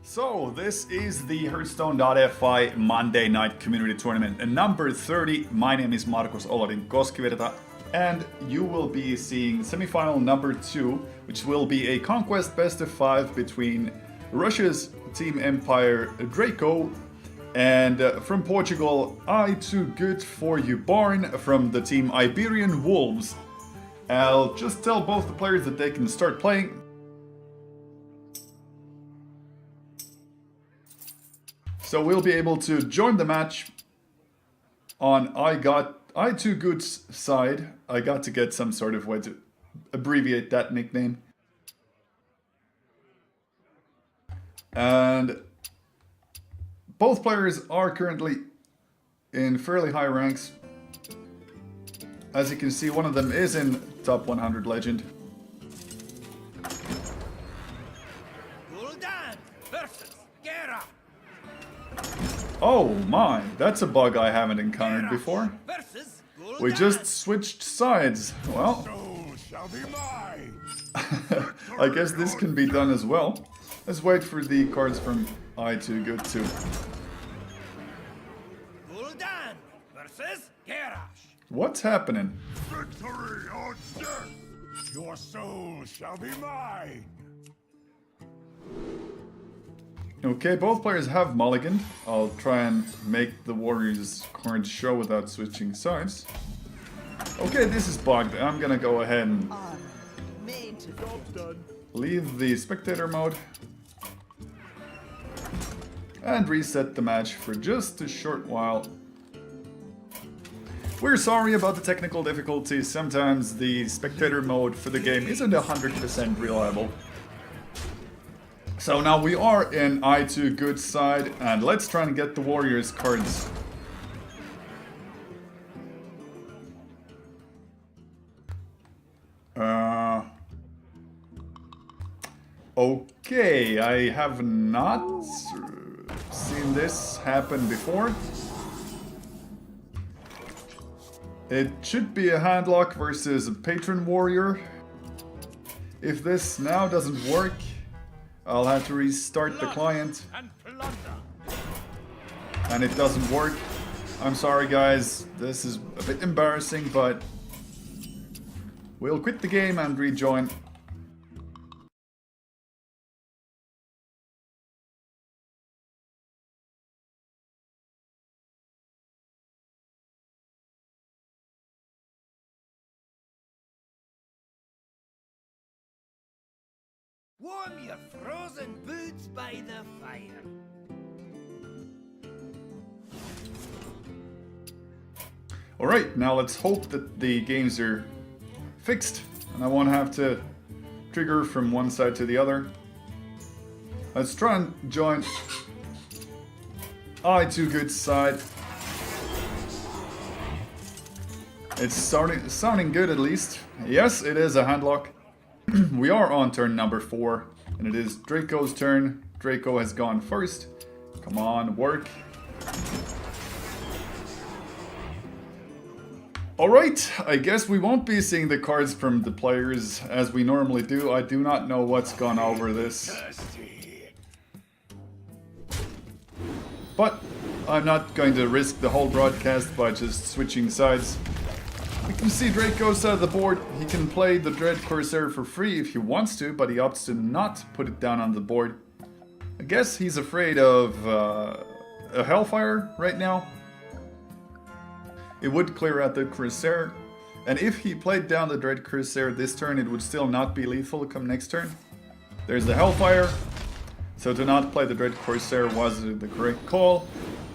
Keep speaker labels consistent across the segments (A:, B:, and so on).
A: So, this is the Hearthstone.fi Monday Night Community Tournament number 30. My name is Markus Olodyn Koskivirta, and you will be seeing semifinal number 2, which will be a Conquest Best of 5 between Russia's Team Empire Drako and from Portugal, I Too Good For You Barn from the Team Iberian Wolves. I'll just tell both the players that they can start playing. So we'll be able to join the match on I Too Good's side. I got to get some sort of way to abbreviate that nickname. And both players are currently in fairly high ranks. As you can see, one of them is in top 100 legend.
B: Olodyn versus Gera.
A: Oh my, that's a bug I haven't encountered before.
B: Versus
A: We
B: Olodyn.
A: just switched sides. Well,
C: So shall be mine.
A: I guess this can be done as well. Let's wait for the cards from I Too Good too.
B: Olodyn versus Gera.
A: What's happening?
C: Victory or death. Your soul shall be mine.
A: Okay, both players have mulliganed. I'll try and make the Warriors cards show without switching sides. Okay, this is bugged. I'm gonna go ahead and leave the spectator mode and reset the match for just a short while. We're sorry about the technical difficulties. Sometimes the spectator mode for the game isn't 100% reliable. So now we are in I Too Good side, and let's try and get the Warriors cards. Okay, I have not seen this happen before. It should be a handlock versus a patron warrior. If this now doesn't work, I'll have to restart the client.
B: And plunder.
A: And it doesn't work. I'm sorry guys, this is a bit embarrassing, but we'll quit the game and rejoin.
B: Warm your frozen boots by the fire.
A: Alright, now let's hope that the games are fixed and I won't have to trigger from one side to the other. Let's try and join I Too Good side. It's sounding good at least. Yes, it is a handlock. We are on turn number 4, and it is Drako's turn. Drako has gone first. Come on, work. Alright, I guess we won't be seeing the cards from the players as we normally do. I do not know what's gone over this. But I'm not going to risk the whole broadcast by just switching sides. We can see Drako's side of the board. He can play the Dread Corsair for free if he wants to, but he opts to not put it down on the board. I guess he's afraid of a Hellfire right now. It would clear out the Corsair, and if he played down the Dread Corsair this turn, it would still not be lethal come next turn. There's the Hellfire, so to not play the Dread Corsair was the correct call.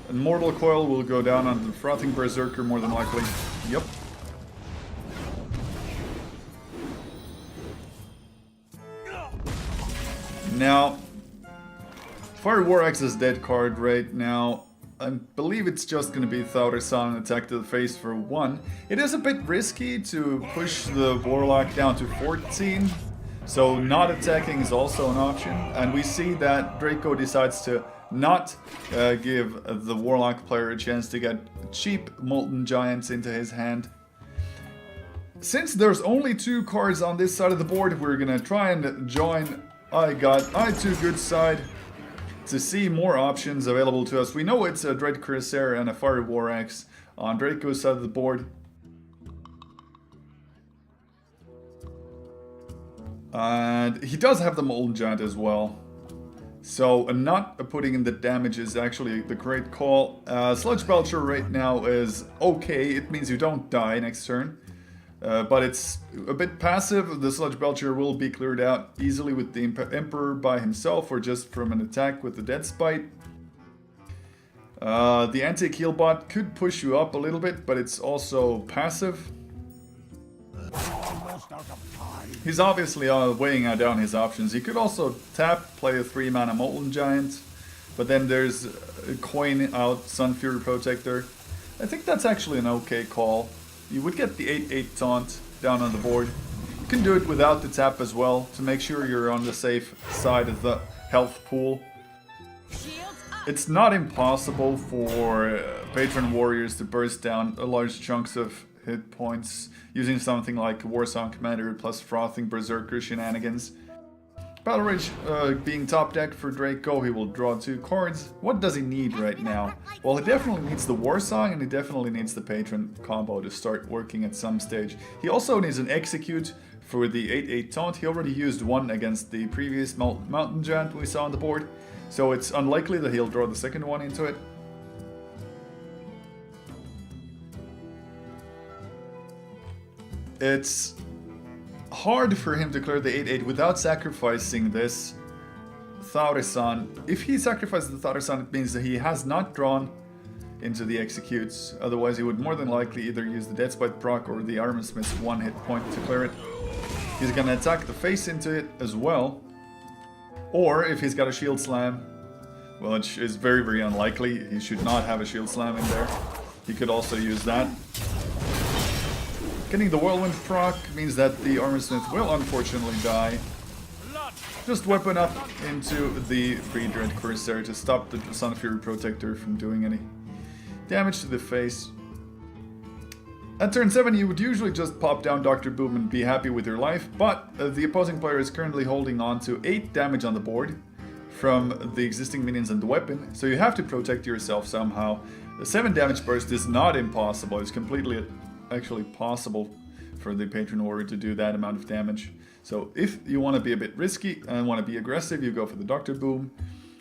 A: And Mortal Coil will go down on the Frothing Berserker more than likely. Yep. Now, Fire War Axe is dead card right now. I believe it's just going to be Thaurissan attack to the face for 1. It is a bit risky to push the Warlock down to 14, so not attacking is also an option. And we see that Drako decides to not give the Warlock player a chance to get cheap Molten Giants into his hand. Since there's only 2 cards on this side of the board, we're going to try and join I Too Good side. to see more options available to us. We know it's a Dread Corsair and a Fire War Axe on Drako's side of the board. And he does have the Molten Giant as well. So not putting in the damage is actually the great call. Sludge Belcher right now is okay. It means you don't die next turn. But it's a bit passive. The Sludge Belcher will be cleared out easily with the Emperor by himself or just from an attack with the Dead Spite. The anti-heal bot could push you up a little bit, but it's also passive. He's obviously weighing down his options. He could also tap, play a 3-mana Molten Giant, but then there's a coin out Sun Fury Protector. I think that's actually an okay call. You would get the 8/8 taunt down on the board. You can do it without the tap as well to make sure you're on the safe side of the health pool. It's not impossible for Patron Warriors to burst down large chunks of hit points using something like Warsong Commander plus Frothing Berserker shenanigans. Battle Rage being top deck for Drako, he will draw 2 cards. What does he need right now? Well, he definitely needs the Warsong and he definitely needs the Patron combo to start working at some stage. He also needs an Execute for the 8/8 taunt. He already used one against the previous Mountain Giant we saw on the board, so it's unlikely that he'll draw the second one into it. It's hard for him to clear the 8/8 without sacrificing this Thaurissan. If he sacrifices the Thaurissan, it means that he has not drawn into the Executes. Otherwise, he would more than likely either use the Deathspite proc or the Armorsmith's 1 hit point to clear it. He's gonna attack the face into it as well. Or if he's got a Shield Slam, well, it is very, very unlikely. He should not have a Shield Slam in there. He could also use that. Getting the Whirlwind proc means that the Armorsmith will unfortunately die. Just weapon up into the free Dread Corsair to stop the Sun Fury Protector from doing any damage to the face. At turn 7 you would usually just pop down Dr. Boom and be happy with your life, but the opposing player is currently holding on to 8 damage on the board from the existing minions and the weapon, so you have to protect yourself somehow. The 7 damage burst is not impossible, it's completely actually possible for the Patron Warrior to do that amount of damage. So if you want to be a bit risky and want to be aggressive, you go for the Dr. Boom.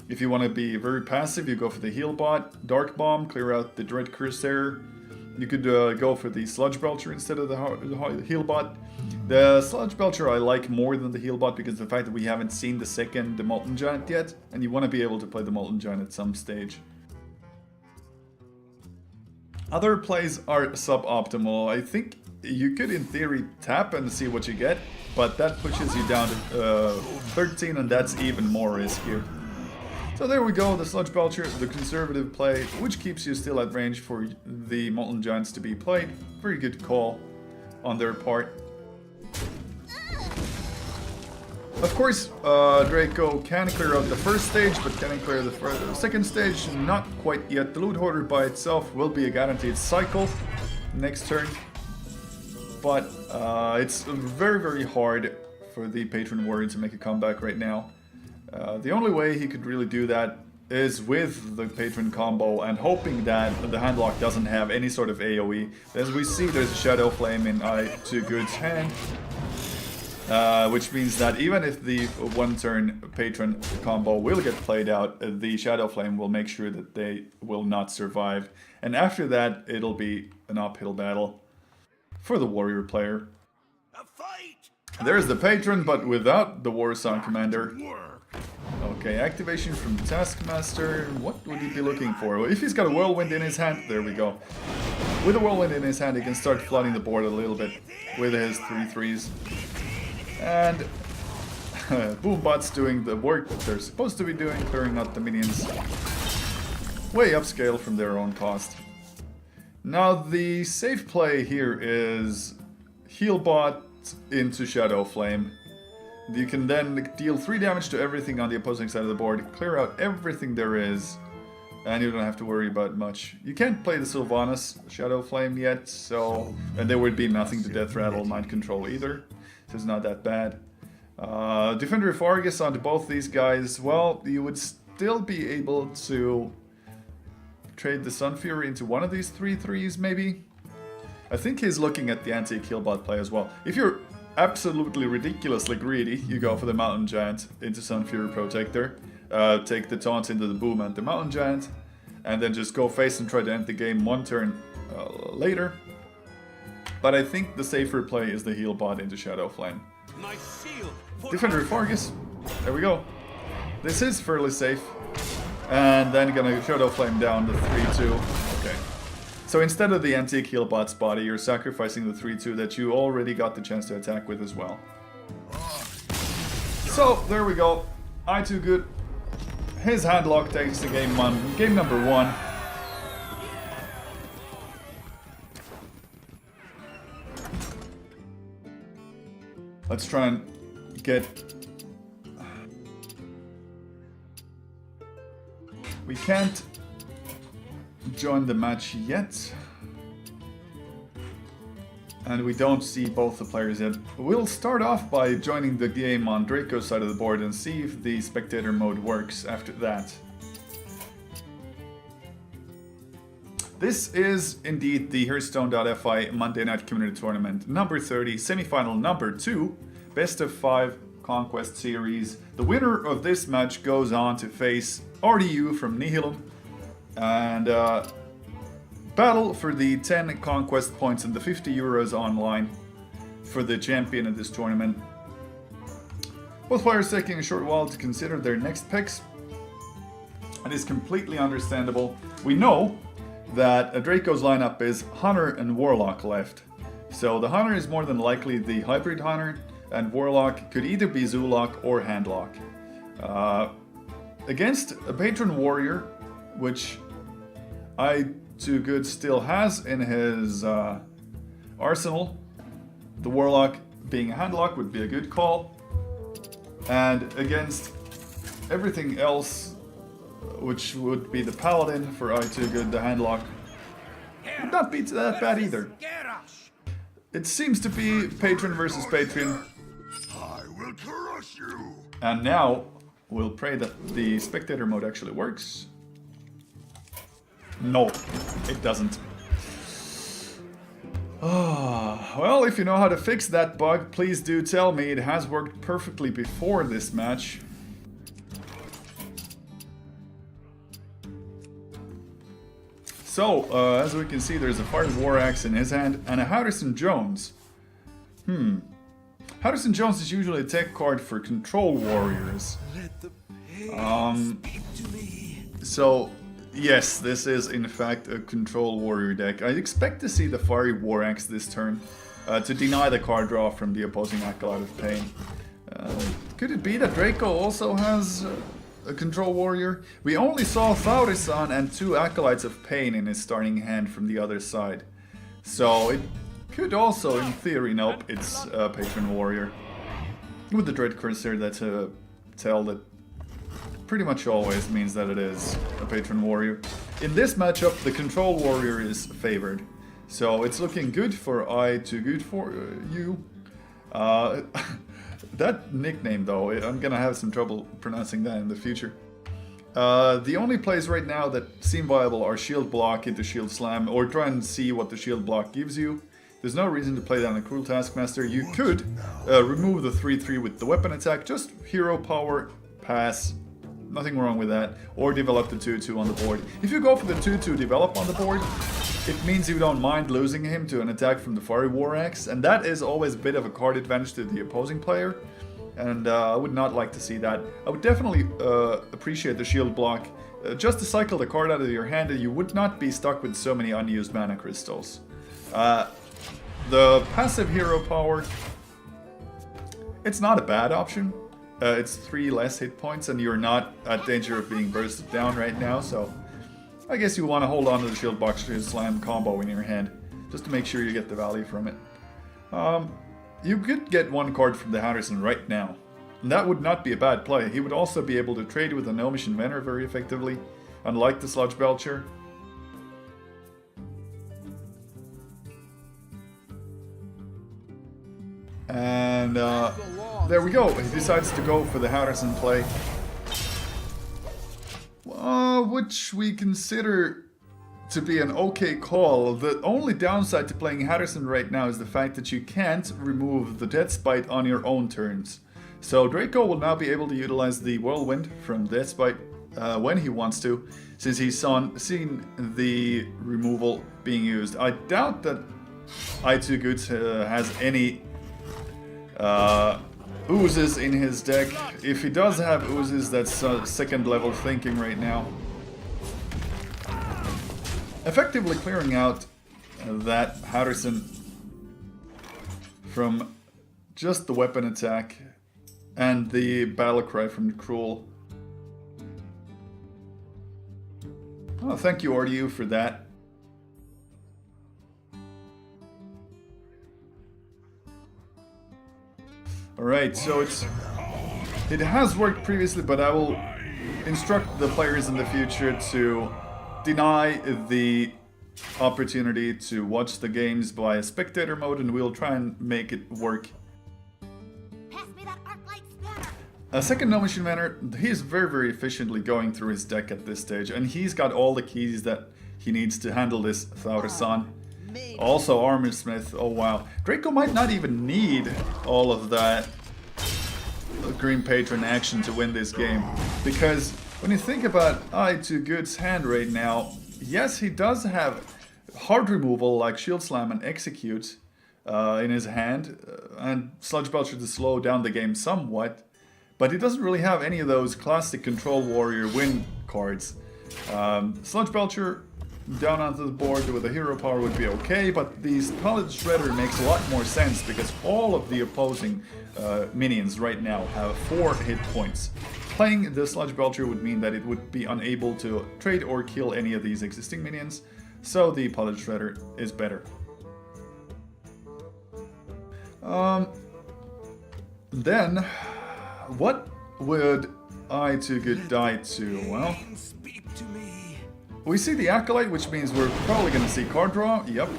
A: If you want to be very passive, you go for the Heal Bot, Dark Bomb, clear out the Dread Corsair. You could go for the Sludge Belcher instead of the Heal Bot. The Sludge Belcher I like more than the Heal Bot because of the fact that we haven't seen the second Molten Giant yet, and you want to be able to play the Molten Giant at some stage. Other plays are suboptimal. I think you could in theory tap and see what you get, but that pushes you down to 13 and that's even more riskier. So there we go, the Sludge Belcher, the conservative play, which keeps you still at range for the Molten Giants to be played. Very good call on their part. Of course, Drako can clear out the first stage, but can he clear the second stage? Not quite yet. The Loot Hoarder by itself will be a guaranteed cycle next turn. But it's very, very hard for the Patron Warrior to make a comeback right now. The only way he could really do that is with the Patron combo and hoping that the handlock doesn't have any sort of AoE. As we see, there's a Shadow Flame in I2Good's hand. Which means that even if the one-turn Patron combo will get played out, the Shadow Flame will make sure that they will not survive. And after that, it'll be an uphill battle for the Warrior player.
B: A fight!
A: There's the Patron, but without the Warsong Commander. Okay, activation from Taskmaster. What would he be looking for? Well, if he's got a Whirlwind in his hand, there we go. With a Whirlwind in his hand, he can start flooding the board a little bit with his 3/3s. And Boombot's doing the work that they're supposed to be doing, clearing out the minions way upscale from their own cost. Now the safe play here is Healbot into Shadow Flame. You can then deal 3 damage to everything on the opposing side of the board, clear out everything there is, and you don't have to worry about much. You can't play the Sylvanas Shadow Flame yet, so... and there would be nothing to Death Rattle Mind Control either. So it's not that bad. Defender of Argus onto both these guys, well, you would still be able to trade the Sun Fury into one of these 3/3s, maybe? I think he's looking at the anti-killbot play as well. If you're absolutely ridiculously greedy, you go for the Mountain Giant into Sun Fury Protector, take the taunt into the Boom and the Mountain Giant, and then just go face and try to end the game one turn later. But I think the safer play is the heal bot into Shadow Flame.
B: My shield.
A: Defender Fargus. There we go. This is fairly safe. And then gonna Shadow Flame down the 3/2. Okay. So instead of the antique heal bot's body, you're sacrificing the 3/2 that you already got the chance to attack with as well. So there we go. I2 good. His handlock takes the game number 1. Let's try and get... We can't join the match yet. And we don't see both the players yet. We'll start off by joining the game on Drako's side of the board and see if the spectator mode works after that. This is indeed the Hearthstone.fi Monday Night Community Tournament number 30, semifinal number 2, best of 5 Conquest Series. The winner of this match goes on to face RDU from Nihilum and battle for the 10 Conquest points and the 50 euros online for the champion of this tournament. Both players taking a short while to consider their next picks. It is completely understandable. We know that Drako's lineup is Hunter and Warlock left. So the Hunter is more than likely the hybrid Hunter, and Warlock could either be Zoolock or Handlock. Against a Patron Warrior, which I2Good still has in his arsenal, the Warlock being a Handlock would be a good call. And against everything else, which would be the Paladin for I2Good, the Handlock, would not be that bad either. It seems to be Patron versus Patron.
C: I will crush you.
A: And now, we'll pray that the spectator mode actually works. No, it doesn't. Well, if you know how to fix that bug, please do tell me. It has worked perfectly before this match. So, as we can see, there's a Fire War Axe in his hand and a Harrison Jones. Harrison Jones is usually a tech card for Control Warriors. So, yes, this is in fact a Control Warrior deck. I expect to see the Fiery War Axe this turn to deny the card draw from the opposing Acolyte of Pain. Could it be that Drako also has a Control Warrior? We only saw Thaurisan and 2 Acolytes of Pain in his starting hand from the other side. So it could also, in theory, nope, it's a Patron Warrior. With the Dread Cursor, that's a tell that pretty much always means that it is a Patron Warrior. In this matchup, the Control Warrior is favored. So it's looking good for I2Good for you. That nickname, though, I'm gonna have some trouble pronouncing that in the future. The only plays right now that seem viable are Shield Block into Shield Slam, or try and see what the Shield Block gives you. There's no reason to play down a Cruel Taskmaster. You could remove the 3/3 with the weapon attack, just Hero Power, pass, nothing wrong with that, or develop the 2/2 on the board. If you go for the 2/2 develop on the board, it means you don't mind losing him to an attack from the Fiery War Axe, and that is always a bit of a card advantage to the opposing player, and I would not like to see that. I would definitely appreciate the Shield Block, just to cycle the card out of your hand, and you would not be stuck with so many unused mana crystals. The passive Hero Power, it's not a bad option. It's 3 less hit points, and you're not at danger of being bursted down right now, so I guess you want to hold on to the Shield Box Shield Slam combo in your hand, just to make sure you get the value from it. You could get 1 card from the Harrison right now, and that would not be a bad play. He would also be able to trade with a Gnomish Inventor very effectively, unlike the Sludge Belcher. And there we go. He decides to go for the Harrison play. which we consider to be an okay call. The only downside to playing Hearthstone right now is the fact that you can't remove the Deathspite on your own turns. So Drako will now be able to utilize the Whirlwind from Deathspite when he wants to, since he's seen the removal being used. I doubt that I2Goods has any oozes in his deck. If he does have oozes, that's second level thinking right now. Effectively clearing out that Hearthstone from just the weapon attack and the battle cry from the Cruel. Oh, thank you, RDU, for that. Alright, so it has worked previously, but I will instruct the players in the future to deny the opportunity to watch the games by a spectator mode, and we'll try and make it work.
D: Pass me that arc-light spanner.
A: A second No Machine Manor, he's very efficiently going through his deck at this stage, and he's got all the keys that he needs to handle this Thaurissan. Also Armor Smith, oh wow. Drako might not even need all of that Green Patron action to win this game, because when you think about I2Good's hand right now, yes, he does have hard removal like Shield Slam and Execute in his hand, and Sludge Belcher to slow down the game somewhat, but he doesn't really have any of those classic Control Warrior win cards. Sludge Belcher down onto the board with a hero power would be okay, but the Pallet Shredder makes a lot more sense because all of the opposing minions right now have 4 hit points. Playing the Sludge Belcher would mean that it would be unable to trade or kill any of these existing minions, so the Pallet Shredder is better. Then, what would I2Good die to? Well,
B: Speak to me.
A: we see the Acolyte, which means we're probably going to see card draw. Yep.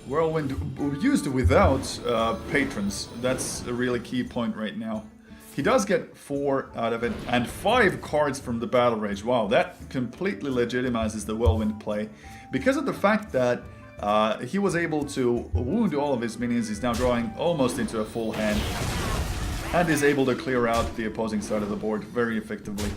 A: Whirlwind used without patrons. That's a really key point right now. He does get 4 out of it, and 5 cards from the Battle Rage. Wow, that completely legitimizes the Whirlwind play. Because of the fact that he was able to wound all of his minions, he's now drawing almost into a full hand, and is able to clear out the opposing side of the board very effectively.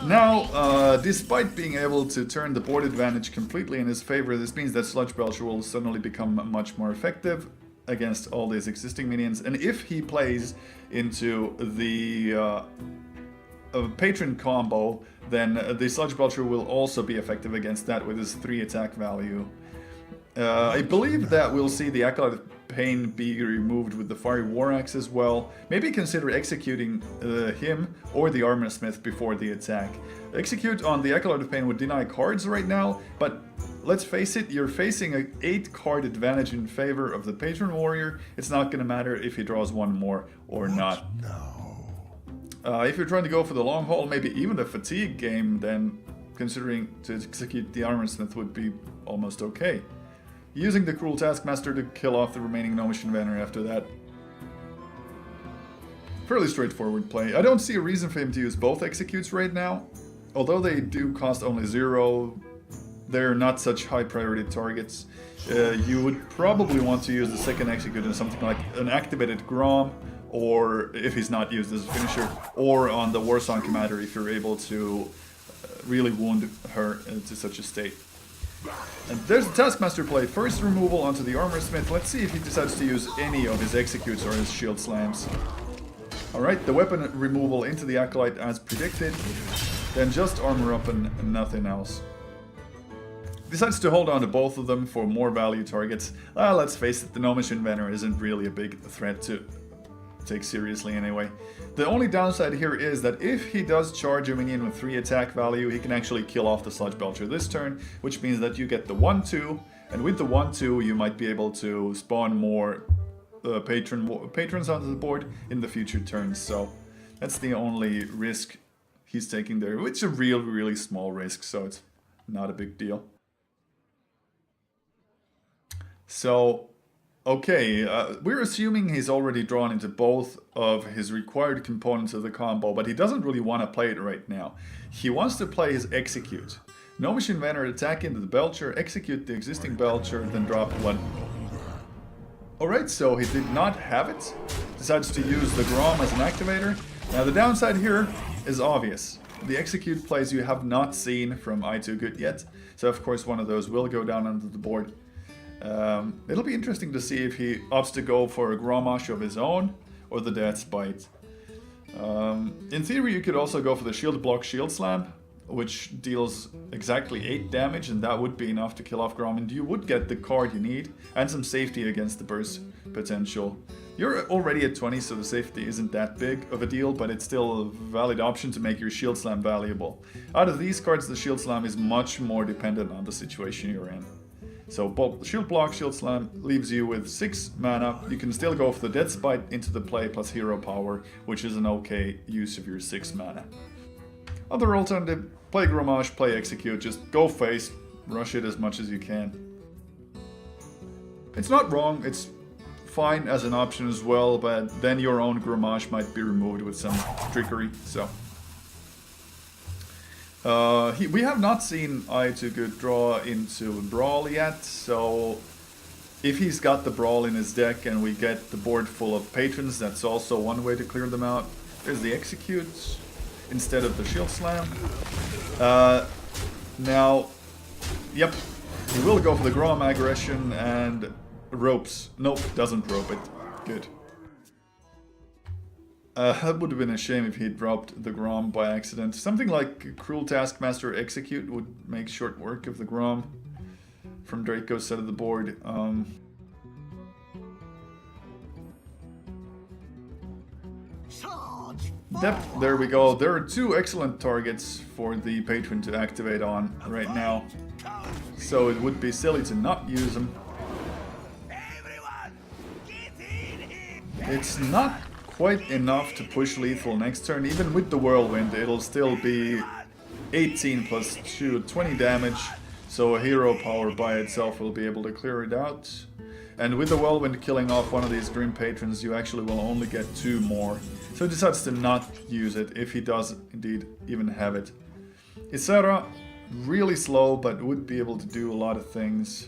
A: Now, despite being able to turn the board advantage completely in his favor, this means that Sludge Belcher will suddenly become much more effective against all these existing minions, and if he plays into the patron combo, then the Sludge Belcher will also be effective against that with his 3 attack value. I believe that we'll see the Acolyte of Pain be removed with the Fiery War Axe as well. Maybe consider executing him or the Armor Smith before the attack. Execute on the Acolyte of Pain would deny cards right now, but let's face it, you're facing an 8 card advantage in favor of the Patron Warrior. It's not going to matter if he draws 1 more or not. If you're trying to go for the long haul, maybe even a fatigue game, then considering to execute the Armor Smith would be almost okay. Using the Cruel Taskmaster to kill off the remaining No Machine Banner after that. Fairly straightforward play. I don't see a reason for him to use both executes right now. Although they do cost only 0, they're not such high priority targets. You would probably want to use the second execute in something like an activated Grom, or if he's not used as a finisher, or on the Warsong Commander if you're able to really wound her to such a state. And there's the Taskmaster play. First removal onto the Armor Smith. Let's see if he decides to use any of his executes or his shield slams. Alright, the weapon removal into the Acolyte as predicted. Then just armor up and nothing else. Decides to hold on to both of them for more value targets. Let's face it, the No Machine Banner isn't really a big threat to take seriously anyway. The only downside here is that if he does charge a minion with 3 attack value, he can actually kill off the Sludge Belcher this turn, which means that you get the 1-2, and with the 1-2 you might be able to spawn more patrons onto the board in the future turns, so that's the only risk he's taking there, which is a really small risk, so it's not a big deal. So Okay, we're assuming he's already drawn into both of his required components of the combo, but he doesn't really want to play it right now. He wants to play his Execute. No Machine Banner, attack into the Belcher, execute the existing Belcher, then drop one. Alright, so he did not have it. Decides to use the Grom as an activator. Now the downside here is obvious. The Execute plays you have not seen from I2Good yet, so of course one of those will go down onto the board. It'll be interesting to see if he opts to go for a Gromosh of his own or the Death's Bite. In theory, you could also go for the Shield Block Shield Slam, which deals exactly 8 damage, and that would be enough to kill off Grom, and you would get the card you need and some safety against the burst potential. You're already at 20, so the safety isn't that big of a deal, but it's still a valid option to make your Shield Slam valuable. Out of these cards, the Shield Slam is much more dependent on the situation you're in. So both Shield Block, Shield Slam leaves you with 6 mana. You can still go for the Death's Bite into the play plus Hero Power, which is an okay use of your 6 mana. Other alternative, play Gromosh, play Execute, just go face, rush it as much as you can. It's not wrong, it's fine as an option as well, but then your own Gromosh might be removed with some trickery, so... we have not seen I2Good draw into Brawl yet, so if he's got the Brawl in his deck and we get the board full of patrons, that's also one way to clear them out. There's the Execute instead of the Shield Slam. Now, yep, he will go for the Grom Aggression and ropes. Nope, doesn't rope it. Good. That would have been a shame if he dropped the Grom by accident. Something like Cruel Taskmaster Execute would make short work of the Grom from Drako's side of the board. Yep, there we go. There are 2 excellent targets for the patron to activate on right now. So it would be silly to not use them. It's not quite enough to push lethal next turn. Even with the Whirlwind, it'll still be 18 plus 2, 20 damage. So a Hero Power by itself will be able to clear it out. And with the Whirlwind killing off one of these Grim Patrons, you actually will only get 2 more. So he decides to not use it, if he does indeed even have it. Isera, really slow, but would be able to do a lot of things.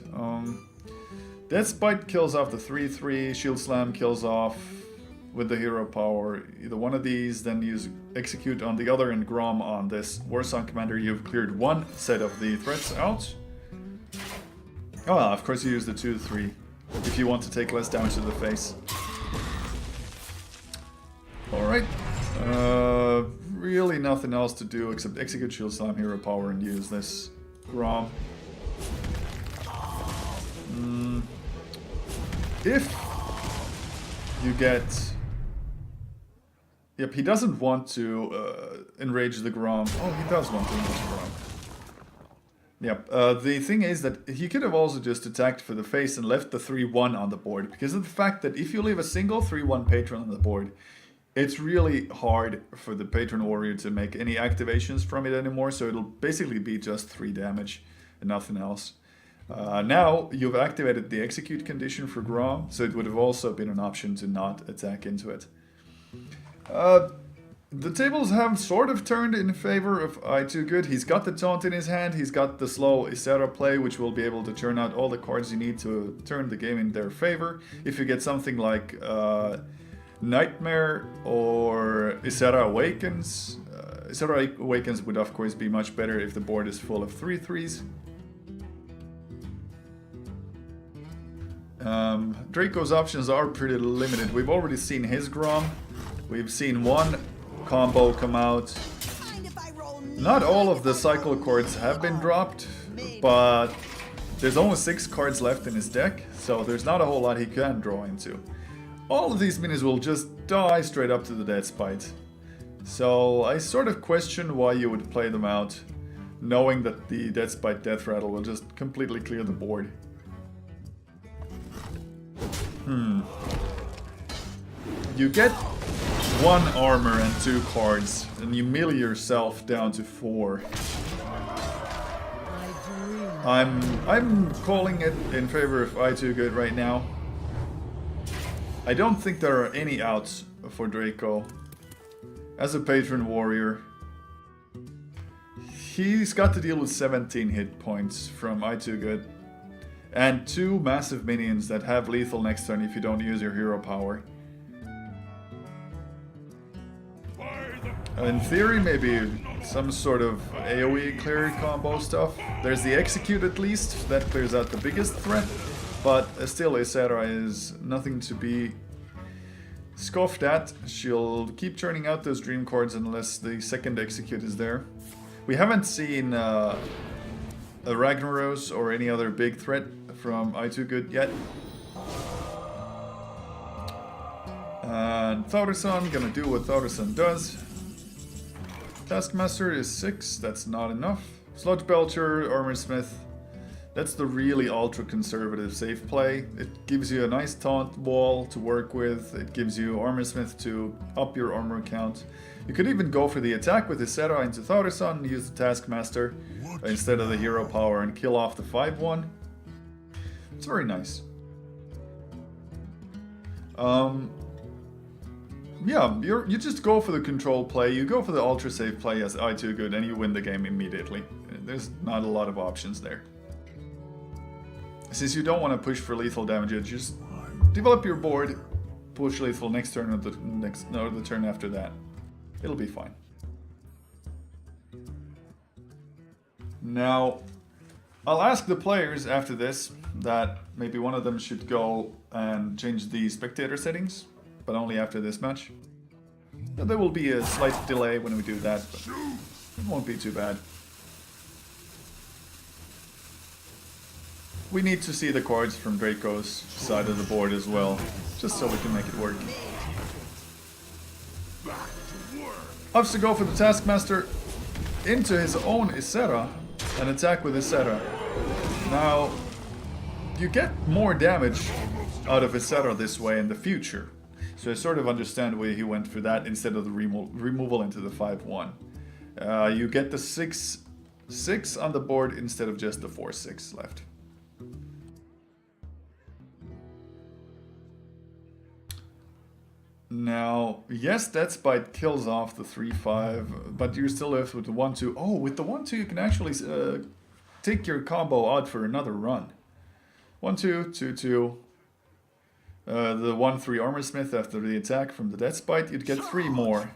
A: Death's Bite kills off the 3/3, Shield Slam kills off with the Hero Power either one of these, then use Execute on the other and Grom on this. Warsong Commander, you've cleared 1 set of the threats out. Oh, well, of course you use the 2/3 if you want to take less damage to the face. Alright, really nothing else to do except Execute Shield Slam, Hero Power, and use this Grom. If you get... Yep, he doesn't want to enrage the Grom. Oh, he does want to enrage the Grom. Yep, the thing is that he could have also just attacked for the face and left the 3/1 on the board, because of the fact that if you leave a single 3/1 patron on the board, it's really hard for the patron warrior to make any activations from it anymore, so it'll basically be just 3 damage and nothing else. Now you've activated the Execute condition for Grom, so it would have also been an option to not attack into it. The tables have sort of turned in favor of I2Good. He's got the Taunt in his hand, he's got the slow Isera play, which will be able to turn out all the cards you need to turn the game in their favor. If you get something like Nightmare or Isera Awakens, Isera Awakens would of course be much better if the board is full of 3/3s. Drako's options are pretty limited. We've already seen his Grom. We've seen 1 combo come out. Not all of the cycle cards have been dropped, but there's only 6 cards left in his deck, so there's not a whole lot he can draw into. All of these minis will just die straight up to the Death's Bite. So I sort of question why you would play them out, knowing that the Death's Bite Death Rattle will just completely clear the board. You get 1 armor and 2 cards, and you mill yourself down to 4. I'm calling it in favor of I2Good right now. I don't think there are any outs for Drako. As a patron warrior, he's got to deal with 17 hit points from I2Good. And 2 massive minions that have lethal next turn if you don't use your hero power. In theory, maybe some sort of AoE clear combo stuff. There's the execute at least, that clears out the biggest threat. But still, Ysera is nothing to be scoffed at. She'll keep churning out those dream cards unless the second execute is there. We haven't seen a Ragnaros or any other big threat from I2Good yet. And Thaurissan gonna do what Thaurissan does. Taskmaster is 6, that's not enough. Sludge Belcher, Armorsmith, that's the really ultra conservative safe play. It gives you a nice taunt wall to work with, it gives you Armorsmith to up your armor count. You could even go for the attack with Ysera into Thaurissan and use the Taskmaster instead of the hero power and kill off the 5-1. It's very nice. Yeah, you just go for the control play, you go for the ultra safe play as I2Good and you win the game immediately. There's not a lot of options there. Since you don't want to push for lethal damage, you just develop your board, push lethal next turn or the turn after that. It'll be fine. Now, I'll ask the players after this that maybe one of them should go and change the spectator settings, but only after this match. There will be a slight delay when we do that, but it won't be too bad. We need to see the cards from Drako's side of the board as well, just so we can make it work. Opts to go for the Taskmaster into his own Ysera and attack with Ysera. Now, you get more damage out of Ysera this way in the future. So I sort of understand why he went for that instead of the removal into the 5-1. You get the 6-6 on the board instead of just the 4-6 left. Now, yes, Death Bite kills off the 3-5, but you're still left with the 1-2. Oh, with the 1-2 you can actually take your combo out for another run. 1-2, 2-2. The 1-3 Armorsmith after the attack from the Death Bite, you'd get 3 more.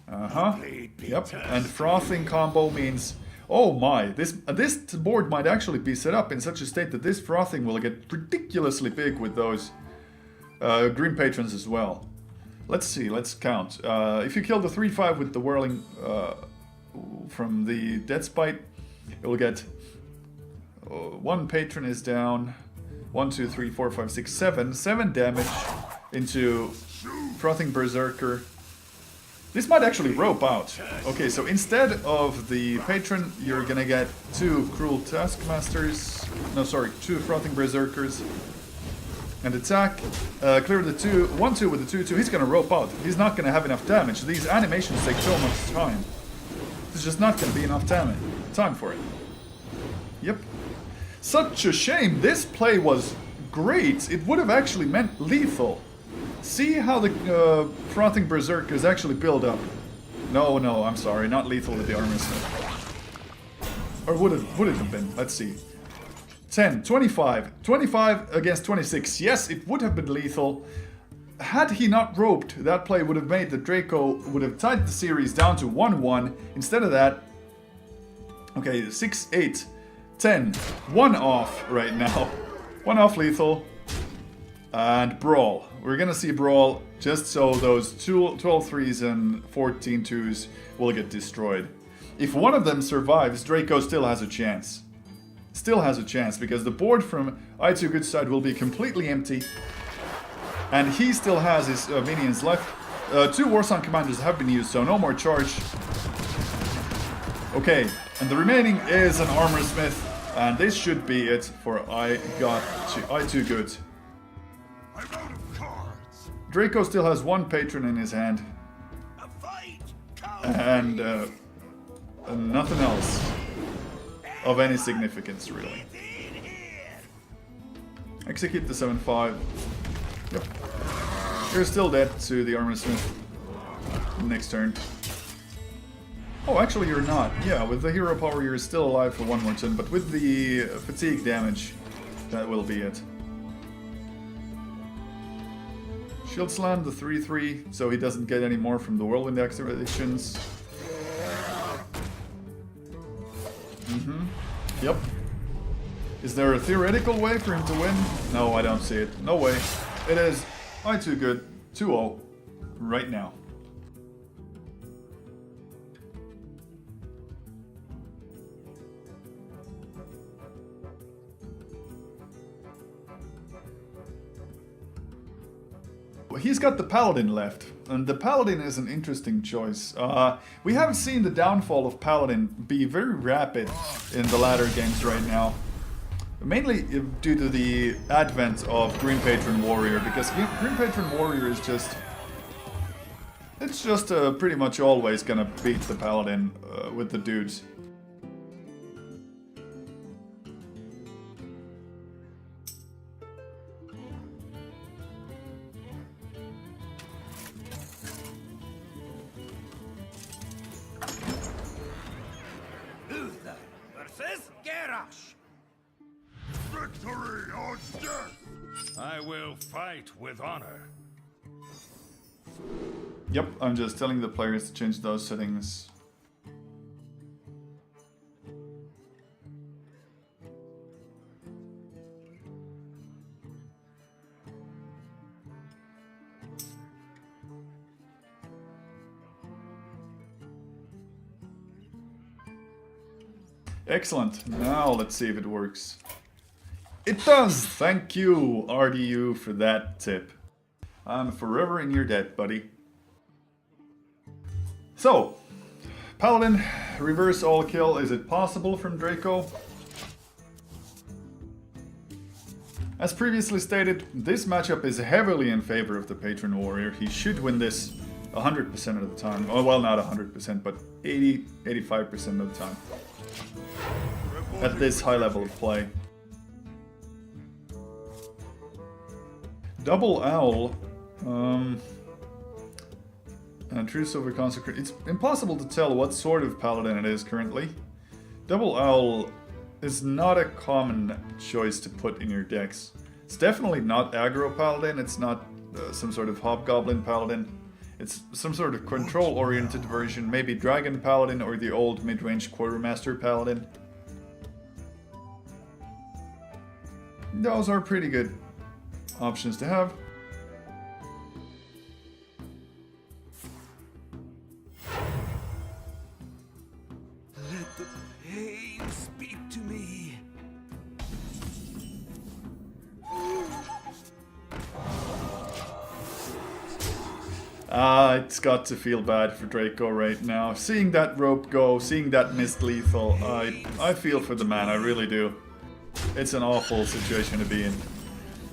A: Yep, and Frothing combo means... Oh my, this board might actually be set up in such a state that this Frothing will get ridiculously big with those Green Patrons as well. Let's see, let's count. If you kill the 3-5 with the Whirling from the Death Bite, it will get 1 Patron is down, 1, 2, 3, 4, 5, 6, 7. 7 damage into Frothing Berserker. This might actually rope out. Okay, so instead of the Patron, you're gonna get 2 Cruel Taskmasters. No, sorry, 2 Frothing Berserkers. And attack, clear the 1-2 with the 2-2, he's gonna rope out. He's not gonna have enough damage. These animations take so much time. There's just not gonna be enough time for it. Yep. Such a shame, this play was great. It would have actually meant lethal. See how the Frothing Berserkers actually build up. No, I'm sorry, not lethal with the Armorsmith. Or would it have been? Let's see. 10, 25. 25 against 26. Yes, it would have been lethal. Had he not roped, that play would have made that Drako would have tied the series down to 1-1. Instead of that, okay, 6, 8, 10. 1 off right now. 1 off lethal. And Brawl. We're gonna see Brawl just so those 12 3s and 14 2s will get destroyed. If one of them survives, Drako still has a chance. Still has a chance, because the board from I2Good's side will be completely empty. And he still has his minions left. 2 Warsong Commanders have been used, so no more charge. Okay, and the remaining is an Armorsmith. And this should be it for I2Good.
C: I'm out of cards.
A: Drako still has 1 Patron in his hand.
B: A fight!
A: And nothing else of any significance, really. Execute the 7-5. Yep. You're still dead to the Armor Smith next turn. Oh, actually you're not. Yeah, with the hero power you're still alive for one more turn, but with the fatigue damage, that will be it. Shield Slam, the 3-3, so he doesn't get any more from the Whirlwind activations. Yep. Is there a theoretical way for him to win? No, I don't see it. No way. It is I too good. 2-0 right now. He's got the Paladin left, and the Paladin is an interesting choice. We have seen the downfall of Paladin be very rapid in the latter games right now. Mainly due to the advent of Green Patron Warrior, because Green Patron Warrior is just... It's just pretty much always gonna beat the Paladin with the dudes.
C: Victory or death!
E: I will fight with honor.
A: Yep, I'm just telling the players to change those settings. Excellent. Now let's see if it works. It does! Thank you, RDU, for that tip. I'm forever in your debt, buddy. So, Paladin, reverse all kill. Is it possible from Drako? As previously stated, this matchup is heavily in favor of the Patron Warrior. He should win this 100% of the time. Oh, well, not 100%, but 80-85% of the time. At this high level of play. Double Owl, and True Silver Consecrate. It's impossible to tell what sort of Paladin it is currently. Double Owl is not a common choice to put in your decks. It's definitely not Aggro Paladin, it's not some sort of Hobgoblin Paladin. It's some sort of control-oriented version, maybe Dragon Paladin or the old mid-range Quartermaster Paladin. Those are pretty good options to have.
B: Let the pain speak to me.
A: It's got to feel bad for Drako right now. Seeing that rope go, seeing that missed lethal, I feel for the man, I really do. It's an awful situation to be in.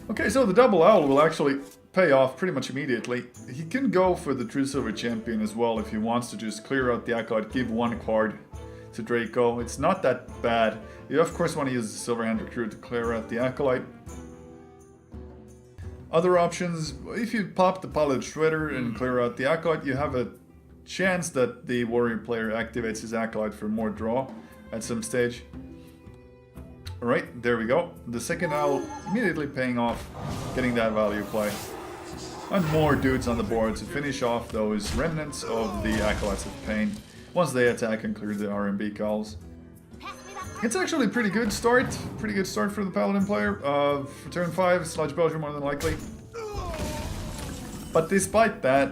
A: Okay, so the Double Owl will actually pay off pretty much immediately. He can go for the True Silver Champion as well if he wants to just clear out the Acolyte, give one card to Drako. It's not that bad. You of course want to use the Silver Hand Recruit to clear out the Acolyte. Other options, if you pop the Pilot Shredder and clear out the Acolyte, you have a chance that the Warrior player activates his Acolyte for more draw at some stage. Alright, there we go. The second Owl immediately paying off, getting that value play. And more dudes on the board to finish off those remnants of the Acolytes of Pain once they attack and clear the RMB calls. It's actually a pretty good start for the Paladin player. For turn 5, Sludge Belcher more than likely. But despite that,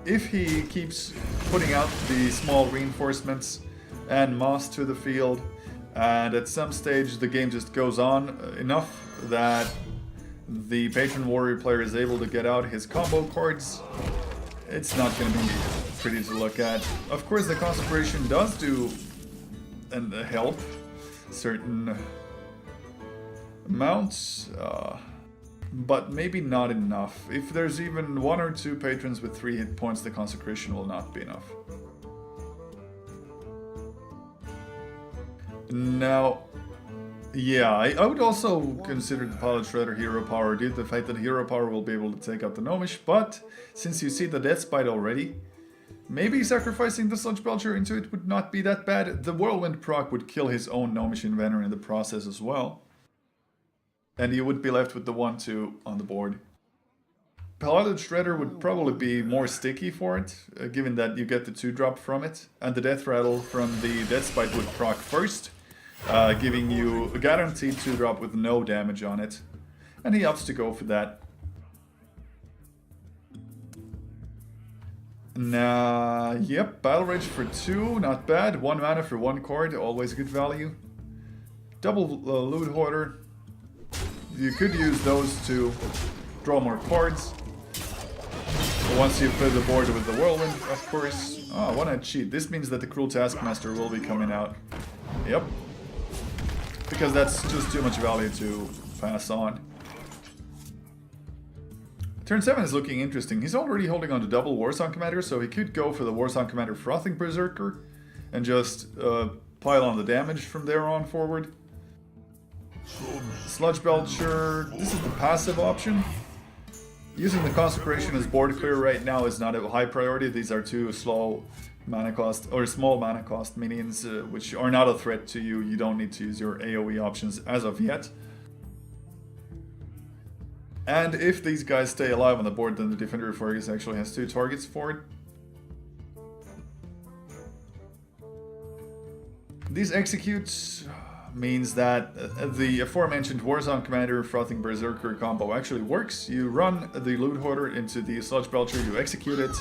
A: if he keeps putting out the small reinforcements and moss to the field, and at some stage the game just goes on enough that the Patron Warrior player is able to get out his combo cards, it's not going to be pretty to look at. Of course the Consecration does do and help certain amounts, but maybe not enough. If there's even 1 or 2 patrons with 3 hit points, the Consecration will not be enough. Now, Yeah, I would also consider the Pilot Shredder hero power due to the fact that hero power will be able to take out the Gnomish, but since you see the Death Spite already, maybe sacrificing the Sludge Belcher into it would not be that bad. The Whirlwind proc would kill his own Gnomish Inventor in the process as well. And you would be left with the 1-2 on the board. Pilot Shredder would probably be more sticky for it, given that you get the 2-drop from it. And the Death Rattle from the Death Spite would proc first, giving you a guaranteed 2-drop with no damage on it. And he opts to go for that. Nah, yep, Battle Rage for 2, not bad. 1 mana for 1 card, always good value. Double Loot Hoarder. You could use those to draw more cards. Once you fill the board with the Whirlwind, of course. Oh, one-eyed cheat. This means that the Cruel Taskmaster will be coming out. Yep. Because that's just too much value to pass on. Turn 7 is looking interesting. He's already holding on to double Warsong Commander, so he could go for the Warsong Commander Frothing Berserker and just pile on the damage from there on forward. Sludge Belcher, this is the passive option. Using the Consecration as board clear right now is not a high priority. These are two slow mana cost, or small mana cost minions, which are not a threat to you. You don't need to use your AoE options as of yet. And if these guys stay alive on the board, then the Defender of Fergus actually has 2 targets for it. These executes means that the aforementioned Warsong Commander Frothing Berserker combo actually works. You run the Loot Hoarder into the Sludge Belcher, you execute it,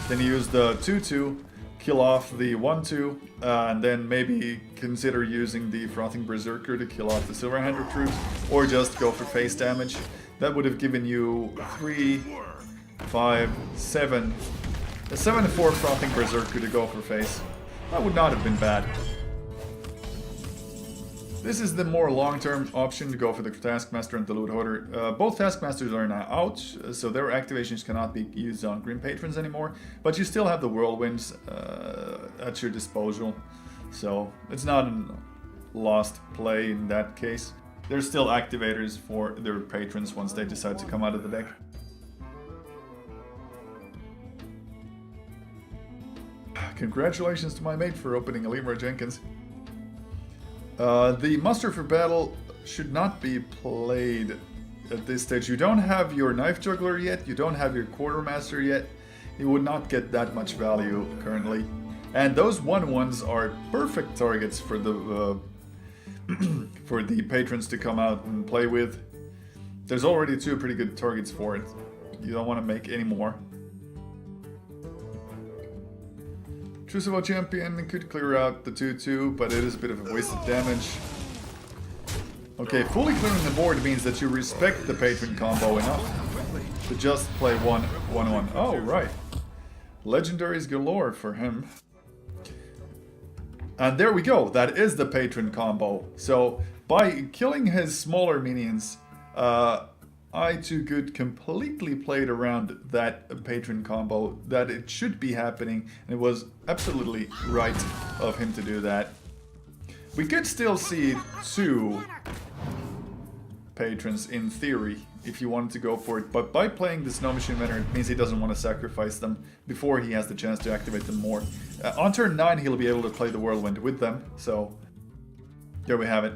A: then you use the 2-2, kill off the 1-2, and then maybe consider using the Frothing Berserker to kill off the Silverhander troops, or just go for face damage. That would have given you 3, 5, 7, a 7-4 Frothing Berserker to go for face. That would not have been bad. This is the more long-term option to go for the Taskmaster and the Loot Hoarder. Both Taskmasters are now out, so their activations cannot be used on Grim Patrons anymore, but you still have the Whirlwinds at your disposal, so it's not a lost play in that case. There's still activators for their patrons once they decide to come out of the deck. Congratulations to my mate for opening a Lemur Jenkins. The Muster for Battle should not be played at this stage. You don't have your Knife Juggler yet, you don't have your Quartermaster yet. You would not get that much value currently. And those 1/1s are perfect targets for the for the patrons to come out and play with. There's already 2 pretty good targets for it. You don't want to make any more. Crucible Champion could clear out the 2-2, but it is a bit of a waste of damage. Okay, fully clearing the board means that you respect the patron combo enough to just play 1/1. Oh, right. Legendaries galore for him. And there we go, that is the patron combo. So, by killing his smaller minions, I Too Good completely played around that patron combo, that it should be happening, and it was absolutely right of him to do that. We could still see 2 patrons in theory, if you wanted to go for it, but by playing this Gnomish Inventor, it means he doesn't want to sacrifice them before he has the chance to activate them more. On turn 9, he'll be able to play the Whirlwind with them, so there we have it.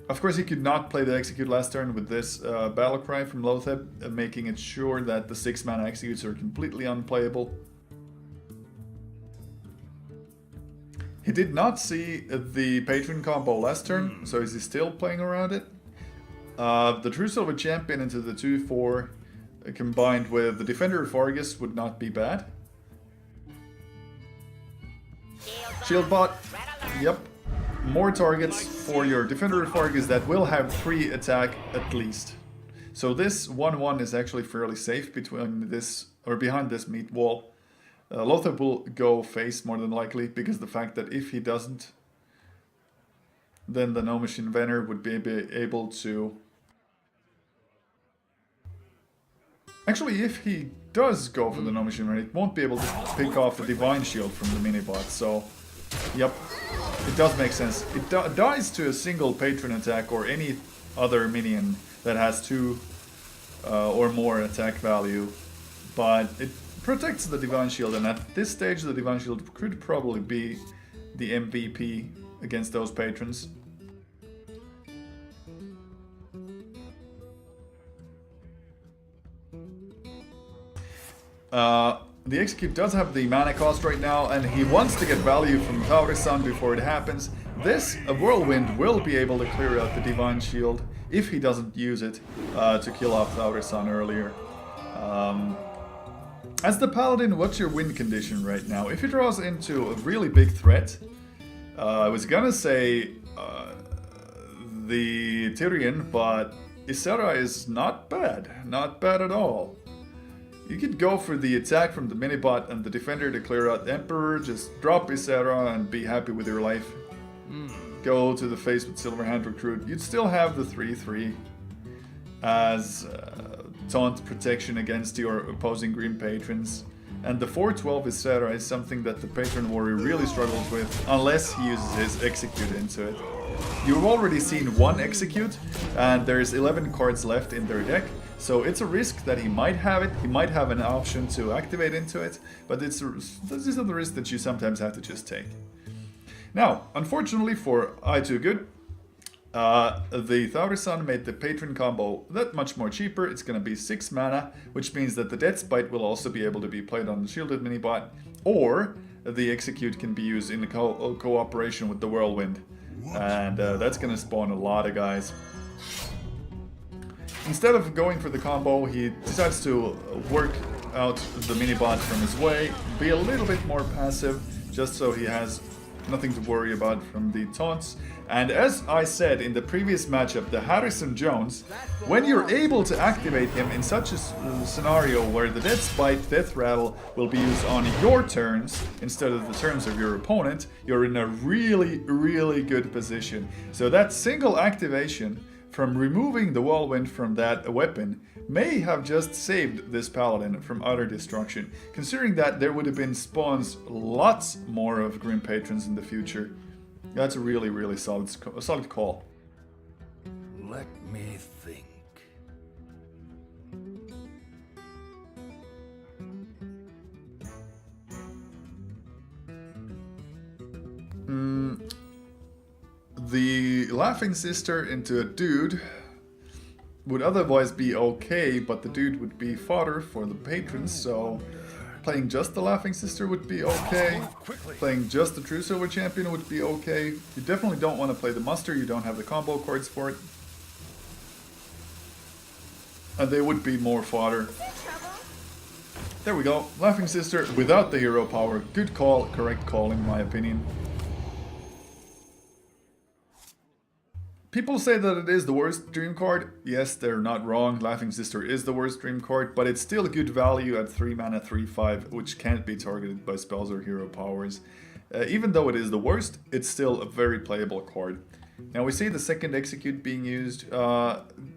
A: Of course, he could not play the Execute last turn with this Battle Cry from Lotheb, making it sure that the 6 mana Executes are completely unplayable. He did not see the Patron combo last turn, so is he still playing around it? The True Silver Champion into the 2-4 combined with the Defender of Argus would not be bad. Shieldbot, yep. More targets for your Defender of Argus that will have 3 attack at least. So this 1/1 is actually fairly safe between this, or behind this meat wall. Lothar will go face more than likely, because the fact that if he doesn't, then the Gnomish Inventor would be able to... Actually, if he does go for the Gnomish Inventor, it won't be able to pick off the Divine Shield from the Minibot, so... Yep. It does make sense. It dies to a single patron attack or any other minion that has 2 or more attack value, but it protects the Divine Shield, and at this stage the Divine Shield could probably be the MVP against those patrons. The Execute does have the mana cost right now, and he wants to get value from Thaurisan before it happens. This Whirlwind will be able to clear out the Divine Shield if he doesn't use it to kill off Thaurisan earlier. As the Paladin, what's your win condition right now? If he draws into a really big threat, I was gonna say the Tyrian, but Ysera is not bad. Not bad at all. You could go for the attack from the minibot and the defender to clear out the Emperor, just drop Ysera and be happy with your life. Go to the face with Silverhand Recruit. You'd still have the 3-3 as taunt protection against your opposing green patrons. And the 4-12 Ysera is something that the patron warrior really struggles with unless he uses his Execute into it. You've already seen 1 Execute, and there's 11 cards left in their deck. So it's a risk that he might have it, he might have an option to activate into it, but these are the risks that you sometimes have to just take. Now, unfortunately for I2Good, the Thaurisan made the patron combo that much more cheaper. It's going to be 6 mana, which means that the Death's Bite will also be able to be played on the shielded minibot, or the Execute can be used in cooperation with the Whirlwind, and that's going to spawn a lot of guys. Instead of going for the combo, he decides to work out the minibot from his way, be a little bit more passive, just so he has nothing to worry about from the taunts. And as I said in the previous matchup, the Harrison Jones, when you're able to activate him in such a scenario where the Death's Bite, Death Rattle will be used on your turns instead of the turns of your opponent, you're in a really, really good position. So that single activation from removing the Whirlwind from that weapon may have just saved this Paladin from utter destruction, considering that there would have been spawns lots more of Green Patrons in the future. That's a really, really solid call.
E: Let me think.
A: The Laughing Sister into a dude would otherwise be okay, but the dude would be fodder for the patrons, so playing just the Laughing Sister would be okay. Playing just the True Silver Champion would be okay. You definitely don't want to play the Muster, you don't have the combo cards for it. And they would be more fodder. There we go. Laughing Sister without the hero power. Good call, correct call in my opinion. People say that it is the worst dream card. Yes, they're not wrong. Laughing Sister is the worst dream card, but it's still good value at 3 mana, 3/5, which can't be targeted by spells or hero powers. Even though it is the worst, it's still a very playable card. Now we see the second Execute being used.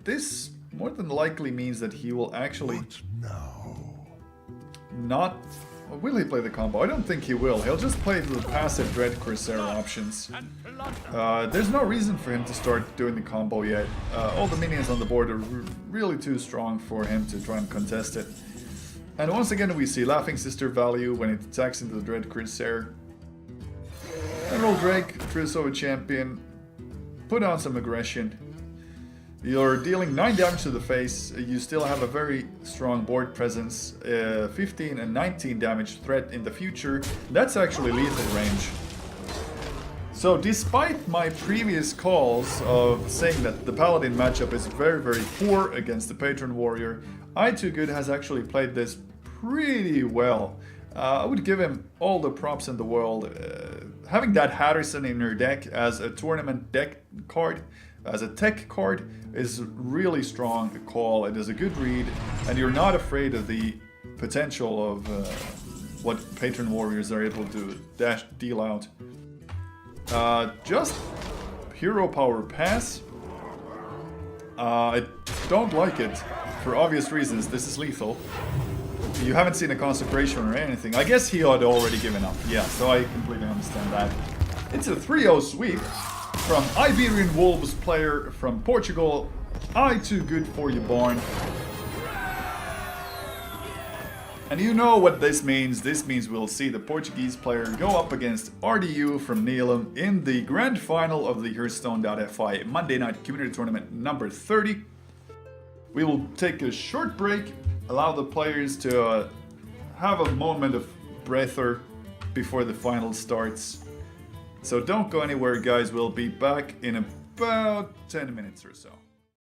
A: This more than likely means that he will actually not... Will he play the combo? I don't think he will. He'll just play the passive Dread Corsair options. There's no reason for him to start doing the combo yet. All the minions on the board are really too strong for him to try and contest it. And once again we see Laughing Sister value when it attacks into the Dread Corsair. And roll Drake, True Silver Champion, put on some aggression. You're dealing 9 damage to the face, you still have a very strong board presence, 15 and 19 damage threat in the future. That's actually lethal range. So despite my previous calls of saying that the Paladin matchup is very, very poor against the Patron Warrior, I2Good has actually played this pretty well. I would give him all the props in the world. Having that Harrison in your deck as a tournament deck card, as a tech card, is really strong a call. It is a good read, and you're not afraid of the potential of what Patron Warriors are able to deal out. Just hero power pass. I don't like it for obvious reasons. This is lethal. You haven't seen a consecration or anything. I guess he had already given up. Yeah, so I completely understand that. It's a 3-0 sweep from Iberian Wolves player from Portugal. I too good for you, born. And you know what this means. This means we'll see the Portuguese player go up against RDU from Neelam in the grand final of the Hearthstone.fi Monday Night Community Tournament number 30. We will take a short break, allow the players to have a moment of breather before the final starts. So don't go anywhere, guys. We'll be back in about 10 minutes or so.